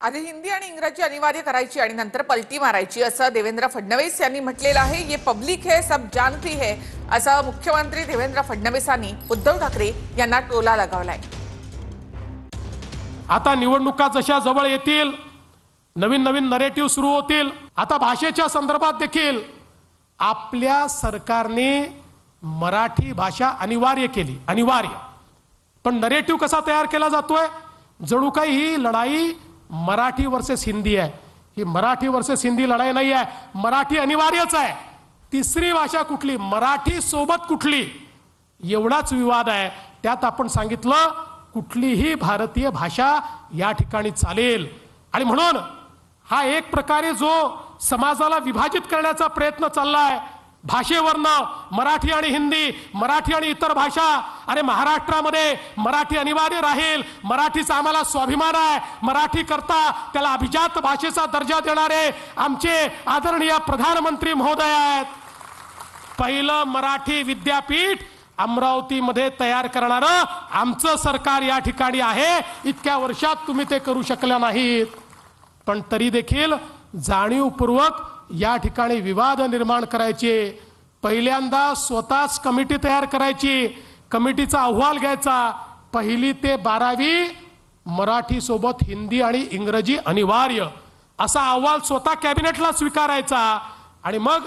आधी हिंदी आणि इंग्रजी अनिवार्य करायची आणि नंतर पलटी मारायची असं देवेंद्र फडणवीस यांनी म्हटलेलं आहे। ये पब्लिक है, सब जानती है असं मुख्यमंत्री देवेंद्र फडणवीसांनी उद्धव ठाकरे यांना टोला लगावलाय। आता निवडणुका जशा जवळ येतील, नवीन नवीन नरेटिव्ह सुरू होतील। आता भाषेच्या संदर्भात देखील आपल्या सरकारने मराठी भाषा अनिवार्य केली, अनिवार्य। पण नरेटिव्ह कसा तयार केला जातोय, जणू काही ही लढाई मराठी वर्सेस हिंदी आहे। ही मराठी वर्सेस हिंदी लढाई नाही आहे, मराठी अनिवार्यच आहे। तिसरी भाषा कुठली, मराठी सोबत कुठली, एवढाच विवाद आहे। त्यात आपण सांगितलं कुठलीही भारतीय भाषा या ठिकाणी चालेल। आणि म्हणून हा एक प्रकारे जो समाजाला विभाजित करण्याचा प्रयत्न चाललाय, भाषेवरनं मराठी आणि हिंदी, मराठी आणि इतर भाषा, अरे महाराष्ट्रामध्ये मराठी अनिवार्य राहील, मराठीचा आम्हाला स्वाभिमान आहे, मराठी करता त्याला अभिजात भाषेचा दर्जा देणारे आमचे आदरणीय प्रधानमंत्री महोदय आहेत। पहिलं मराठी विद्यापीठ अमरावतीमध्ये तयार करणारं आमचं सरकार या ठिकाणी आहे। इतक्या वर्षात तुम्ही ते करू शकला नाहीत, पण तरी देखील जाणीवपूर्वक या ठिकाणी विवाद निर्माण करायचे। पहिल्यांदा स्वतःच कमिटी तयार करायची, कमिटीचा अहवाल घ्यायचा, 1ली ते 12वी मराठी सोबत हिंदी आणि इंग्रजी अनिवार्य असा अहवाल स्वतः कॅबिनेटला स्वीकारायचा आणि मग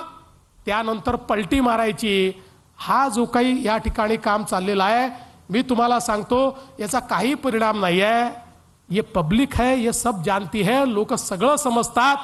त्यानंतर पलटी मारायची। हा जो काही या ठिकाणी काम चाललेला आहे, मी तुम्हाला सांगतो याचा काही परिणाम नाही आहे। ये पब्लिक है, ये सब जानती है, लोक सगळं समजतात।